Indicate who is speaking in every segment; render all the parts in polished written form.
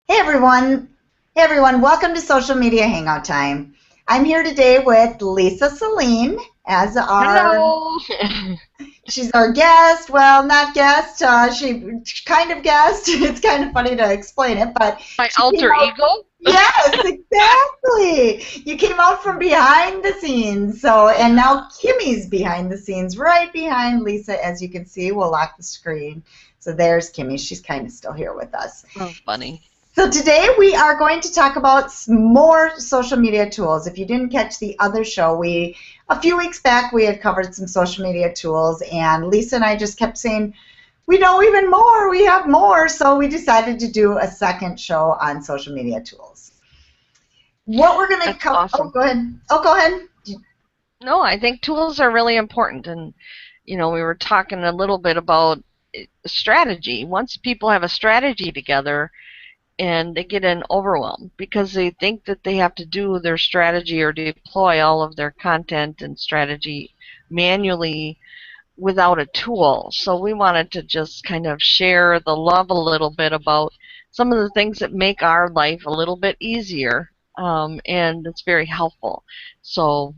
Speaker 1: Hey everyone. Hey everyone, welcome to Social Media Hangout Time. I'm here today with Lisa Saline as
Speaker 2: Hello.
Speaker 1: she's our guest. Well, not guest, she kind of guest. It's kind of funny to explain it, but
Speaker 2: My
Speaker 1: she came
Speaker 2: alter
Speaker 1: out,
Speaker 2: ego?
Speaker 1: yes, exactly. You came out from behind the scenes. So, and now Kimmy's behind the scenes, right behind Lisa, as you can see. We'll lock the screen. So there's Kimmy. She's kind of still here with us.
Speaker 2: Oh, funny.
Speaker 1: So today we are going to talk about more social media tools. If you didn't catch the other show, a few weeks back we had covered some social media tools, and Lisa and I just kept saying, we know even more, we have more, so we decided to do a second show on social media tools. What we're going to
Speaker 2: That's
Speaker 1: cover, oh,
Speaker 2: awesome.
Speaker 1: go ahead. Oh, go ahead.
Speaker 2: No, I think tools are really important. And, we were talking a little bit about strategy. Once people have a strategy together and they get an overwhelm because they think that they have to do their strategy or deploy all of their content and strategy manually without a tool. So we wanted to just kind of share the love a little bit about some of the things that make our life a little bit easier, and it's very helpful. So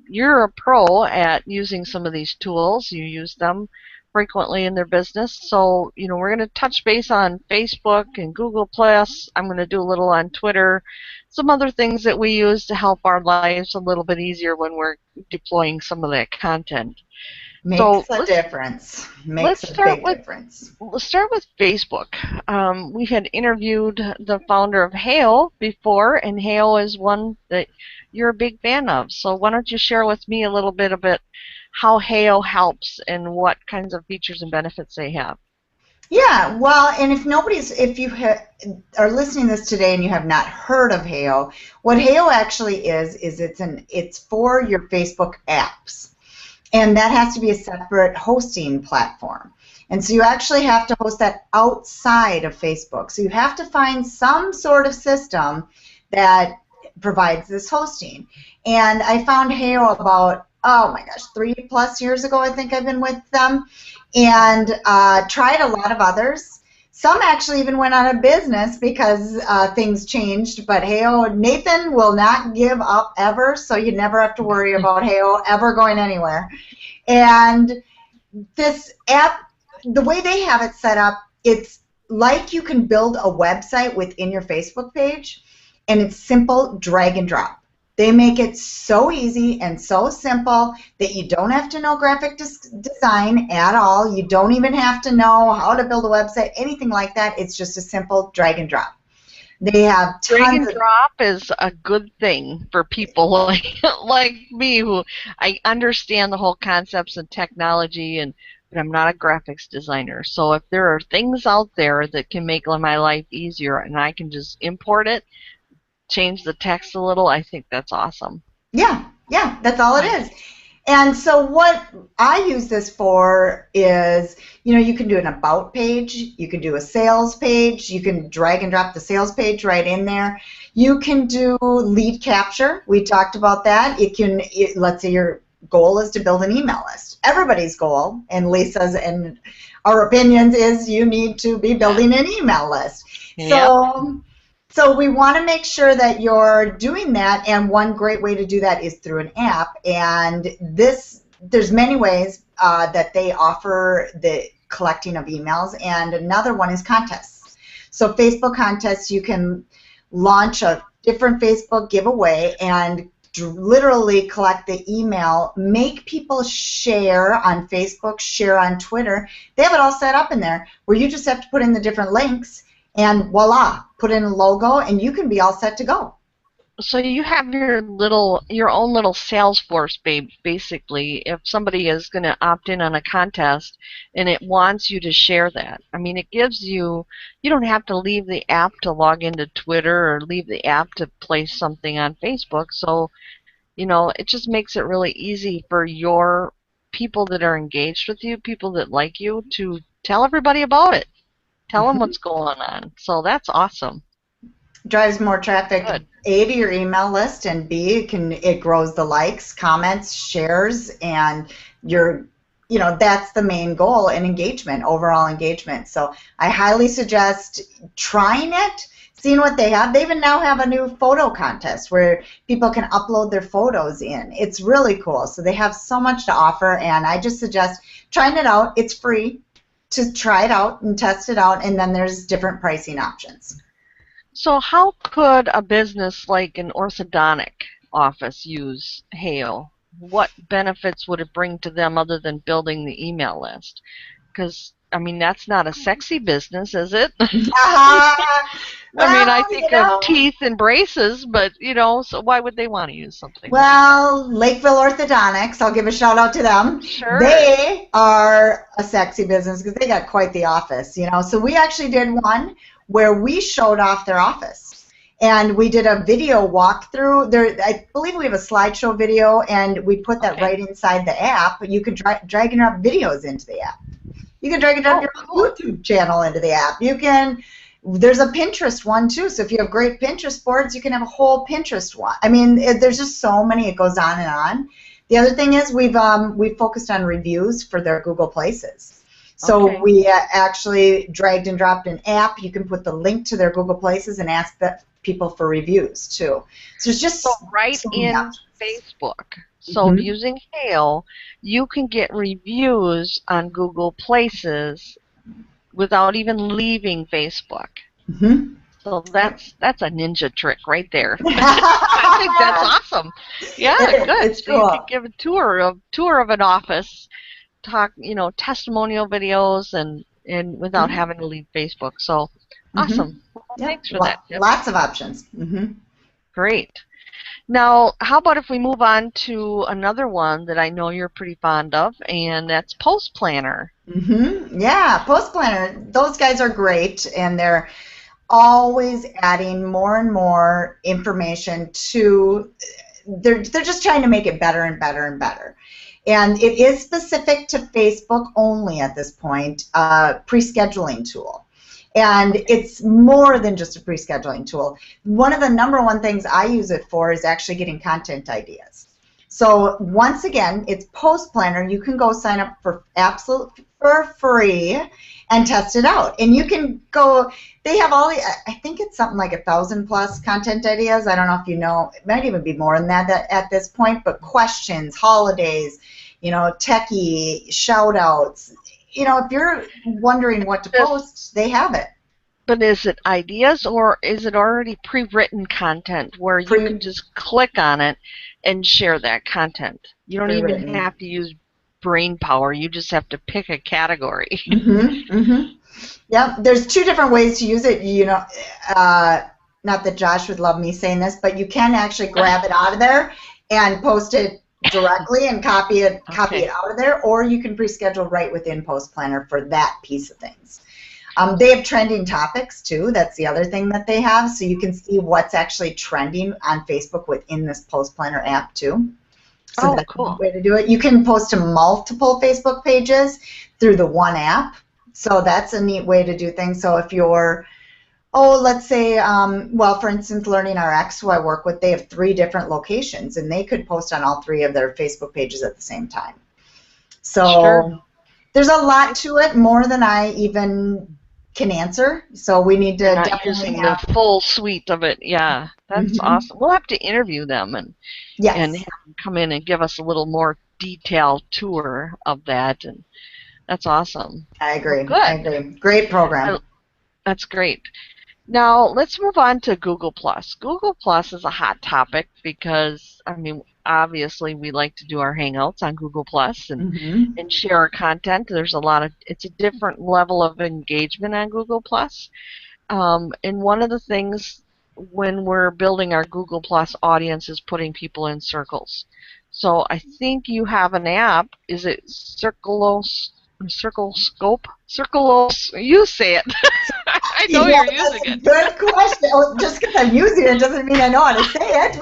Speaker 2: you're a pro at using some of these tools. You use them frequently in their business. So, we're going to touch base on Facebook and Google Plus. I'm going to do a little on Twitter, some other things that we use to help our lives a little bit easier when we're deploying some of that content. So
Speaker 1: Makes a difference. Makes
Speaker 2: let's
Speaker 1: a
Speaker 2: start
Speaker 1: big
Speaker 2: with
Speaker 1: difference.
Speaker 2: let's start with Facebook. We had interviewed the founder of Heyo before, and Heyo is one that you're a big fan of. So why don't you share with me a little bit about how Heyo helps and what kinds of features and benefits they have?
Speaker 1: Yeah, well, and if you are listening to this today and you have not heard of Heyo, what Heyo actually is it's for your Facebook apps, and that has to be a separate hosting platform. And so you actually have to host that outside of Facebook. So you have to find some sort of system that provides this hosting. And I found Heyo about, oh my gosh, 3+ years ago, I think I've been with them, and tried a lot of others. Some actually even went out of business because things changed, but Heyo, Nathan will not give up ever, so you never have to worry about Heyo ever going anywhere. And this app, the way they have it set up, it's like you can build a website within your Facebook page, and it's simple drag and drop. They make it so easy and so simple that you don't have to know graphic design at all. You don't even have to know how to build a website, anything like that. It's just a simple drag and drop. They have
Speaker 2: Drag
Speaker 1: tons
Speaker 2: and
Speaker 1: of,
Speaker 2: drop is a good thing for people like me who I understand the whole concepts and technology, but I'm not a graphics designer. So if there are things out there that can make my life easier and I can just import it, change the text a little, I think that's awesome.
Speaker 1: yeah, yeah, that's all it is. And so what I use this for is, you can do an about page, you can do a sales page, you can drag and drop the sales page right in there. You can do lead capture. We talked about that. Let's say your goal is to build an email list. Everybody's goal, and Lisa's and our opinions, is you need to be building an email list.
Speaker 2: Yep.
Speaker 1: So we want to make sure that you're doing that, and one great way to do that is through an app. And there's many ways that they offer the collecting of emails, and another one is contests. So Facebook contests, you can launch a different Facebook giveaway and literally collect the email, make people share on Facebook, share on Twitter. They have it all set up in there where you just have to put in the different links, and voila, put in a logo, and you can be all set to go.
Speaker 2: So you have your own little Salesforce, basically. If somebody is going to opt in on a contest and it wants you to share that, I mean, it gives you don't have to leave the app to log into Twitter or leave the app to place something on Facebook. So, it just makes it really easy for your people that are engaged with you, people that like you, to tell everybody about it. Tell them
Speaker 1: Mhm.
Speaker 2: what's going on. So that's awesome.
Speaker 1: Drives more traffic,
Speaker 2: Good.
Speaker 1: A, to your email list, and B, it grows the likes, comments, shares, and that's the main goal, and engagement, overall engagement. So I highly suggest trying it, seeing what they have. They even now have a new photo contest where people can upload their photos in. It's really cool. So they have so much to offer, and I just suggest trying it out. It's free to try it out and test it out, and then there's different pricing options.
Speaker 2: So how could a business like an orthodontic office use Heyo? What benefits would it bring to them other than building the email list? Because, I mean, that's not a sexy business, is it?
Speaker 1: Well,
Speaker 2: I mean, I think of teeth and braces, but, so why would they want to use something
Speaker 1: well, like that? Lakeville Orthodontics, I'll give a shout out to them.
Speaker 2: Sure.
Speaker 1: They are a sexy business because they got quite the office, So we actually did one where we showed off their office. And we did a video walkthrough. I believe we have a slideshow video, and we put that right inside the app. You can drag and drop videos into the app. You can drag and drop your YouTube channel into the app. There's a Pinterest one too, so if you have great Pinterest boards, you can have a whole Pinterest one. I mean, there's just so many, it goes on and on. The other thing is we've focused on reviews for their Google Places. So we actually dragged and dropped an app. You can put the link to their Google Places and ask people for reviews too. So it's just
Speaker 2: in Facebook. So using Heyo, you can get reviews on Google Places without even leaving Facebook. So that's a ninja trick right there. I think that's awesome. Yeah, good.
Speaker 1: It's
Speaker 2: so
Speaker 1: cool.
Speaker 2: You can give a tour of an office, talk, testimonial videos, and without having to leave Facebook. So awesome. Well, thanks for that.
Speaker 1: Lots of options.
Speaker 2: Great. Now, how about if we move on to another one that I know you're pretty fond of, and that's Post Planner.
Speaker 1: Yeah, Post Planner. Those guys are great, and they're always adding more and more information to. They're just trying to make it better and better and better. And it is specific to Facebook only at this point, pre-scheduling tool. And it's more than just a pre-scheduling tool. One of the #1 things I use it for is actually getting content ideas. So once again, it's Post Planner. You can go sign up for free and test it out. And you can go, they have all the, I think it's something like 1,000+ content ideas. I don't know if you know, it might even be more than that at this point, but questions, holidays, techie, shout outs. If you're wondering what to post, they have it.
Speaker 2: But is it ideas, or is it already pre-written content where you can just click on it and share that content? You don't even have to use brain power. You just have to pick a category.
Speaker 1: Yeah, there's 2 different ways to use it. Not that Josh would love me saying this, but you can actually grab it out of there and post it directly and copy it out of there, or you can pre-schedule right within Post Planner for that piece of things. They have trending topics too. That's the other thing that they have, so you can see what's actually trending on Facebook within this Post Planner app too. So that's
Speaker 2: cool.
Speaker 1: a way to do it. You can post to multiple Facebook pages through the one app, so that's a neat way to do things. So if you're let's say, well, for instance, Learning RX, who I work with, they have 3 different locations, and they could post on all 3 of their Facebook pages at the same time. So there's a lot to it, more than I even can answer. So we need to definitely
Speaker 2: using the full suite of it. Yeah, that's awesome. We'll have to interview them and have them come in and give us a little more detailed tour of that, and that's awesome.
Speaker 1: I agree.
Speaker 2: Well, good.
Speaker 1: I agree. Great program.
Speaker 2: That's great. Now, let's move on to Google+. Google+ is a hot topic because, I mean, obviously we like to do our Hangouts on Google+ and share our content. There's it's a different level of engagement on Google+. And one of the things when we're building our Google+ audience is putting people in circles. So I think you have an app. Is it Circloscope? You say it. I know you're using it.
Speaker 1: Good question. Just because I'm using it doesn't mean I know how to say it.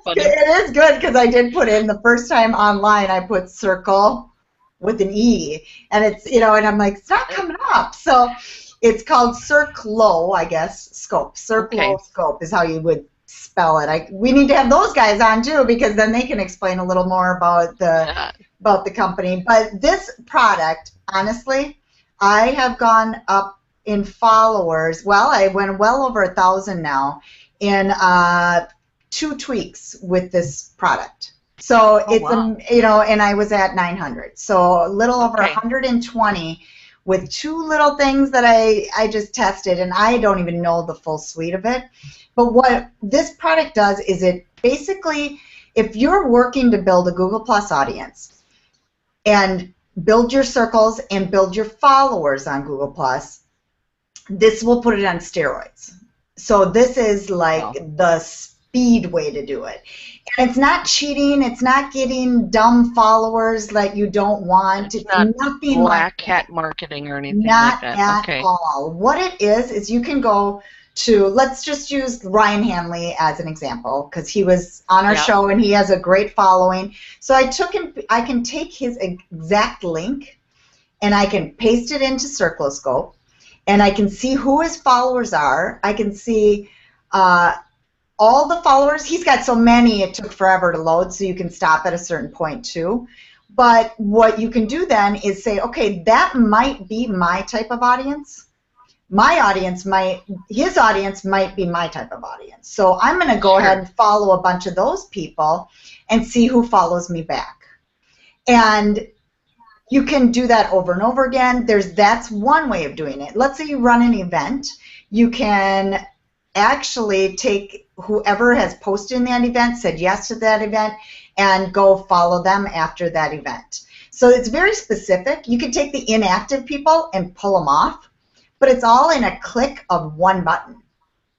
Speaker 1: But it is good because I did put in the first time online. I put circle with an E, and it's and I'm like, it's not coming up. So it's called Circlo, I guess. Scope. Circloscope is how you would spell it. We need to have those guys on too, because then they can explain a little more about the company. But this product, honestly, I have gone up in followers. Well, I went well over 1,000 now in 2 tweaks with this product. So it's
Speaker 2: wow.
Speaker 1: and I was at 900. So a little over 120 with 2 little things that I just tested, and I don't even know the full suite of it. But what this product does is it basically, if you're working to build a Google Plus audience and build your circles and build your followers on Google Plus, this will put it on steroids. So this is like the speed way to do it. And it's not cheating. It's not getting dumb followers that you don't want. It's
Speaker 2: not
Speaker 1: nothing
Speaker 2: black
Speaker 1: like
Speaker 2: hat marketing or anything
Speaker 1: not
Speaker 2: like that.
Speaker 1: at all. What it is you can go to, let's just use Ryan Hanley as an example, because he was on our show and he has a great following. So I can take his exact link and I can paste it into Circloscope, and I can see who his followers are. I can see all the followers. He's got so many it took forever to load, so you can stop at a certain point too. But what you can do then is say, okay, that might be my type of audience. His audience might be my type of audience. So I'm going to go ahead and follow a bunch of those people and see who follows me back. And you can do that over and over again. That's one way of doing it. Let's say you run an event. You can actually take whoever has posted in that event, said yes to that event, and go follow them after that event. So it's very specific. You can take the inactive people and pull them off, but it's all in a click of one button.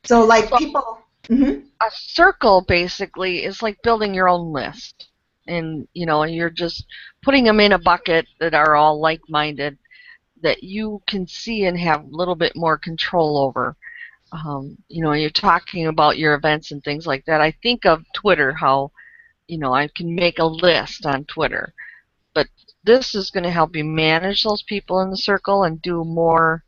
Speaker 1: So like people...
Speaker 2: A circle basically is like building your own list. And, you're just putting them in a bucket that are all like-minded that you can see and have a little bit more control over. You're talking about your events and things like that. I think of Twitter, how, I can make a list on Twitter. But this is going to help you manage those people in the circle and do more,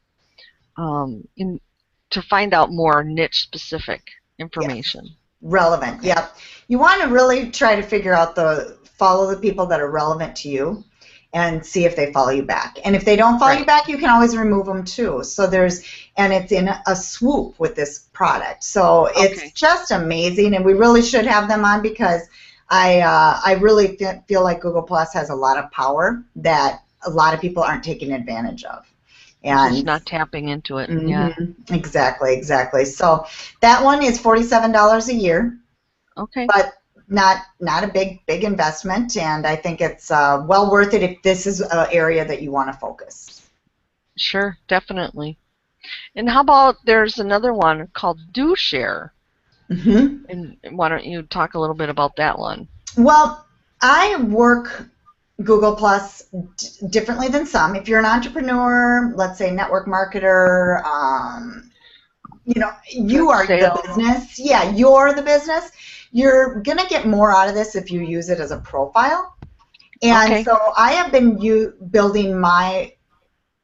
Speaker 2: to find out more niche-specific information.
Speaker 1: Yes. Relevant, yep. You want to really try to figure out follow the people that are relevant to you and see if they follow you back. And if they don't follow you back, you can always remove them too. So and it's in a swoop with this product. So it's just amazing, and we really should have them on, because I really feel like Google Plus has a lot of power that a lot of people aren't taking advantage of. And
Speaker 2: just not tapping into it.
Speaker 1: Exactly. So that one is $47 a year.
Speaker 2: Okay.
Speaker 1: But not a big investment, and I think it's well worth it if this is an area that you want to focus.
Speaker 2: Sure, definitely. And how about there's another one called Do Share? And why don't you talk a little bit about that one?
Speaker 1: Well, I work Google Plus differently than some. If you're an entrepreneur, let's say network marketer, you are the business. Yeah, you're the business. You're going to get more out of this if you use it as a profile. And so I have been building my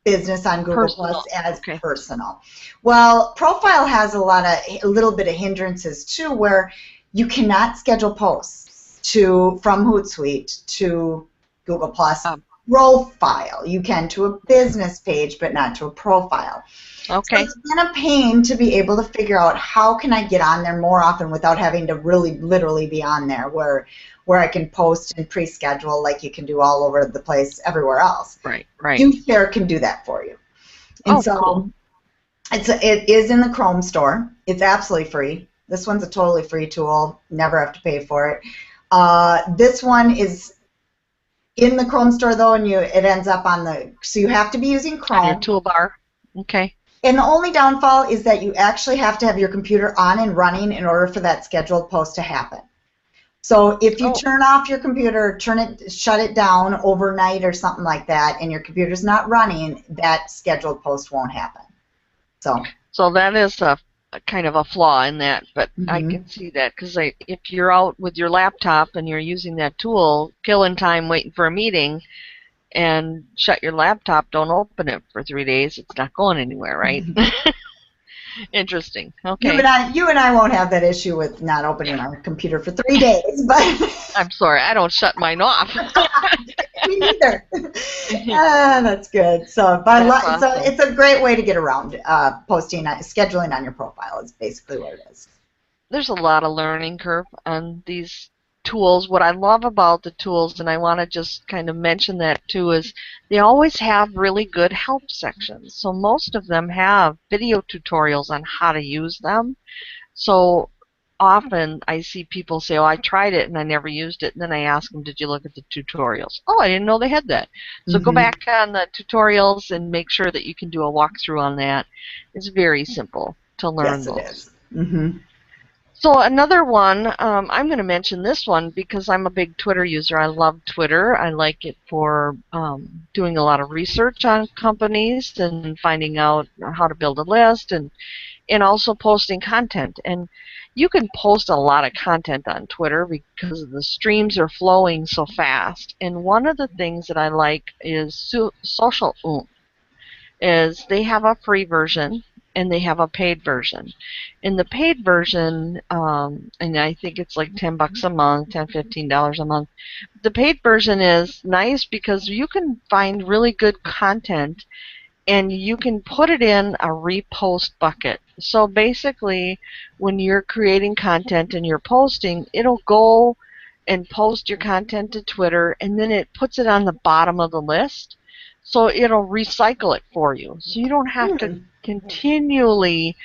Speaker 1: business on Google Plus as personal. Well, profile has a little bit of hindrances too, where you cannot schedule posts from Hootsuite to Google Plus profile. You can to a business page, but not to a profile.
Speaker 2: Okay.
Speaker 1: So it's been a pain to be able to figure out how can I get on there more often without having to really literally be on there, where I can post and pre-schedule like you can do all over the place everywhere else.
Speaker 2: Right.
Speaker 1: DoShare can do that for you. And
Speaker 2: cool.
Speaker 1: It is in the Chrome store. It's absolutely free. This one's a totally free tool. Never have to pay for it. This one is in the Chrome store though, and it ends up so you have to be using Chrome.
Speaker 2: On your toolbar. Okay.
Speaker 1: And the only downfall is that you actually have to have your computer on and running in order for that scheduled post to happen. So if you turn off your computer, shut it down overnight or something like that, and your computer's not running, that scheduled post won't happen. So
Speaker 2: that is a kind of a flaw in that, but I can see that, because if you're out with your laptop and you're using that tool, killing time waiting for a meeting, and shut your laptop, don't open it for 3 days, it's not going anywhere, right? Interesting.
Speaker 1: You
Speaker 2: Okay.
Speaker 1: and I won't have that issue with not opening our computer for 3 days, but
Speaker 2: I'm sorry, I don't shut mine off.
Speaker 1: me neither. That's good. So,
Speaker 2: That's
Speaker 1: so
Speaker 2: awesome.
Speaker 1: it's a great way to get around posting, scheduling on your profile. Is basically what it is.
Speaker 2: There's a lot of learning curve on these tools. What I love about the tools, and I want to just kind of mention that too, is they always have really good help sections. So most of them have video tutorials on how to use them. So often I see people say, oh, I tried it and I never used it. And then I ask them, did you look at the tutorials? Oh, I didn't know they had that. So go
Speaker 1: Mm-hmm.
Speaker 2: back on the tutorials and make sure that you can do a walkthrough on that. It's very simple to learn
Speaker 1: Yes, it
Speaker 2: those.
Speaker 1: is. Mm-hmm.
Speaker 2: So another one, I'm going to mention this one because I'm a big Twitter user. I love Twitter. I like it for doing a lot of research on companies and finding out how to build a list and also posting content. And you can post a lot of content on Twitter because the streams are flowing so fast. And one of the things that I like is Socialoomph is they have a free version and they have a paid version. In the paid version, and I think it's like $10 a month, $15 a month. The paid version is nice because you can find really good content and you can put it in a repost bucket. So basically, when you're creating content and you're posting, it'll go and post your content to Twitter, and then it puts it on the bottom of the list. So it'll recycle it for you. So you don't have to continually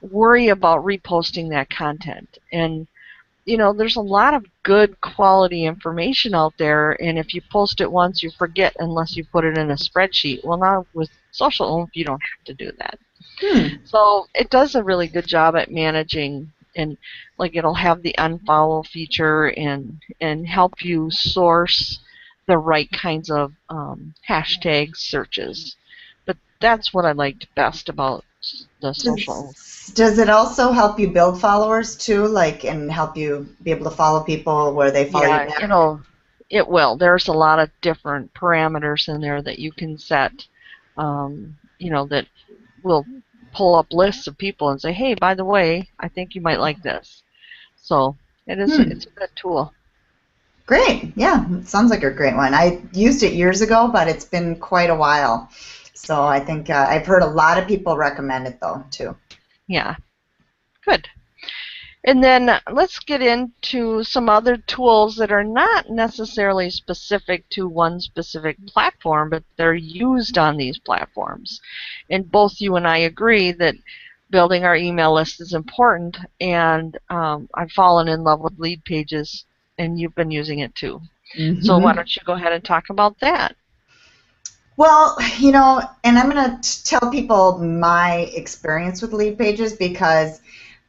Speaker 2: worry about reposting that content. And there's a lot of good quality information out there, and if you post it once, you forget unless you put it in a spreadsheet. Well, now with Socialoomph, you don't have to do that. So it does a really good job at managing, and like it'll have the unfollow feature and help you source the right kinds of hashtag searches. But that's what I liked best about the Socialoomph.
Speaker 1: Does it also help you build followers too, like, and help you be able to follow people where they follow you
Speaker 2: Yeah,
Speaker 1: back?
Speaker 2: it will. There's a lot of different parameters in there that you can set, that will pull up lists of people and say, hey, by the way, I think you might like this. So it's a good tool.
Speaker 1: Great. Yeah, it sounds like a great one. I used it years ago, but it's been quite a while. So I think I've heard a lot of people recommend it though too.
Speaker 2: Yeah, good. And then let's get into some other tools that are not necessarily specific to one specific platform, but they're used on these platforms. And both you and I agree that building our email list is important, and I've fallen in love with lead pages, and you've been using it too. So why don't you go ahead and talk about that?
Speaker 1: Well, and I'm going to tell people my experience with lead pages because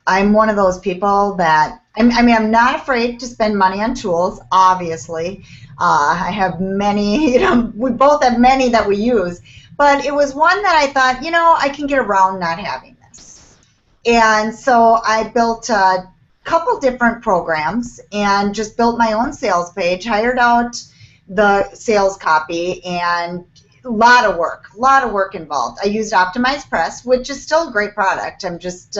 Speaker 1: I'm one of those people that, I'm not afraid to spend money on tools, obviously. I have many, we both have many that we use, but it was one that I thought, I can get around not having this. And so I built a couple different programs and just built my own sales page, hired out the sales copy, and a lot of work involved. I used Optimized Press, which is still a great product. I'm just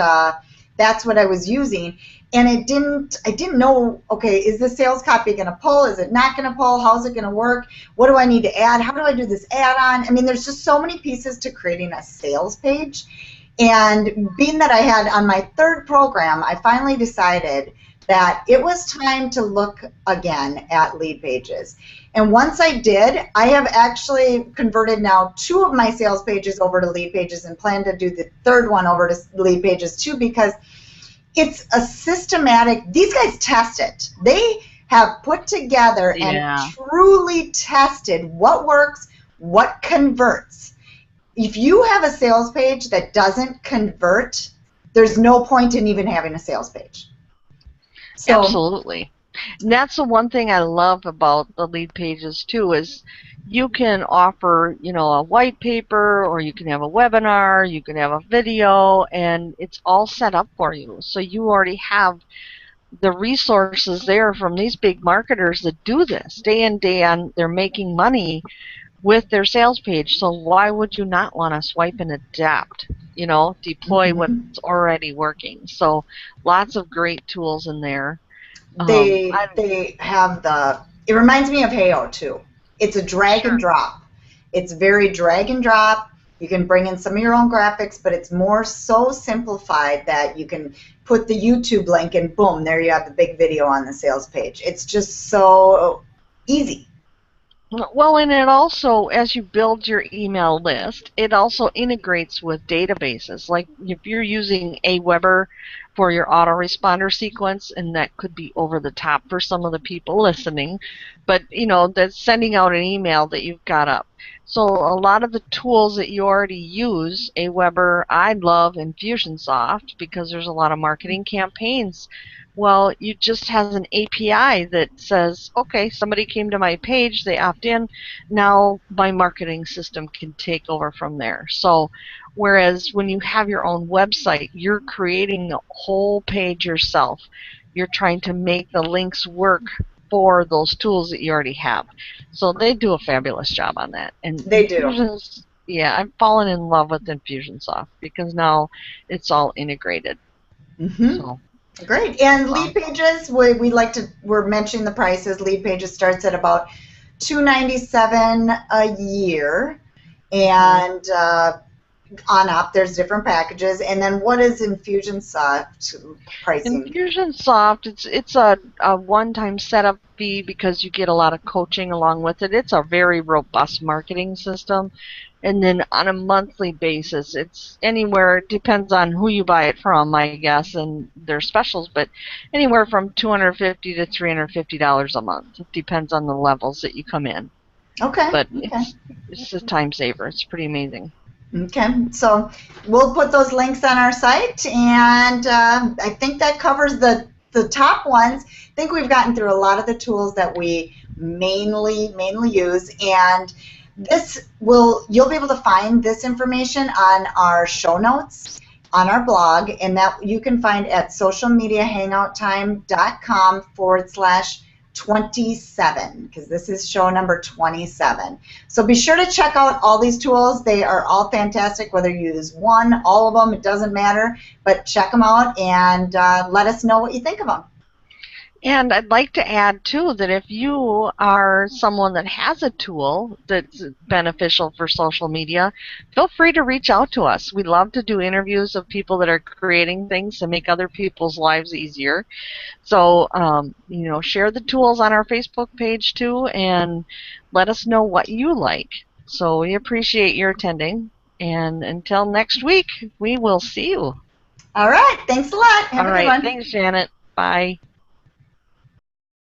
Speaker 1: that's what I was using, and I didn't know, okay, is the sales copy going to pull? Is it not going to pull? How's it going to work? What do I need to add? How do I do this add-on? There's just so many pieces to creating a sales page, and being that I had on my third program, I finally decided that it was time to look again at lead pages. And once I did, I have actually converted now 2 of my sales pages over to lead pages and plan to do the third one over to lead pages too, because it's a systematic, these guys test it. They have put together and truly tested what works, what converts. If you have a sales page that doesn't convert, there's no point in even having a sales page. So,
Speaker 2: absolutely. And that's the one thing I love about the lead pages too, is you can offer, a white paper, or you can have a webinar, you can have a video, and it's all set up for you. So you already have the resources there from these big marketers that do this day in, day on. They're making money with their sales page. So why would you not want to swipe and adapt? Deploy what's already working. So lots of great tools in there.
Speaker 1: They have it reminds me of Heyo too. It's a drag and drop. It's very drag and drop. You can bring in some of your own graphics, but it's more so simplified that you can put the YouTube link and boom, there you have the big video on the sales page. It's just so easy.
Speaker 2: Well, and it also, as you build your email list, it also integrates with databases. Like if you're using Aweber for your autoresponder sequence, and that could be over the top for some of the people listening, but that's sending out an email that you've got up. So a lot of the tools that you already use, Aweber, I love Infusionsoft because there's a lot of marketing campaigns. Well, you just has an API that says, okay, somebody came to my page, they opt in, now my marketing system can take over from there. So whereas when you have your own website, you're creating the whole page yourself. You're trying to make the links work for those tools that you already have. So they do a fabulous job on that. And
Speaker 1: they do.
Speaker 2: Yeah, I've fallen in love with Infusionsoft because now it's all integrated. So.
Speaker 1: Great. And lead pages, we're mentioning the prices. Lead pages starts at about $297 a year, and on up there's different packages. And then what is Infusionsoft pricing?
Speaker 2: Infusionsoft, it's a one-time setup fee because you get a lot of coaching along with it. It's a very robust marketing system. And then on a monthly basis, it's anywhere, it depends on who you buy it from, I guess, and their specials, but anywhere from $250 to $350 a month. It depends on the levels that you come in.
Speaker 1: Okay.
Speaker 2: But it's a time saver. It's pretty amazing.
Speaker 1: Okay, so we'll put those links on our site, and I think that covers the top ones. I think we've gotten through a lot of the tools that we mainly use, and you'll be able to find this information on our show notes on our blog, and that you can find at socialmediahangouttime.com/27, because this is show number 27. So be sure to check out all these tools. They are all fantastic, whether you use one, all of them, it doesn't matter, but check them out and let us know what you think of them.
Speaker 2: And I'd like to add, too, that if you are someone that has a tool that's beneficial for social media, feel free to reach out to us. We love to do interviews of people that are creating things to make other people's lives easier. So, share the tools on our Facebook page, too, and let us know what you like. So we appreciate your attending. And until next week, we will see you.
Speaker 1: All right. Thanks a lot. Have a good one.
Speaker 2: Thanks, Janet. Bye.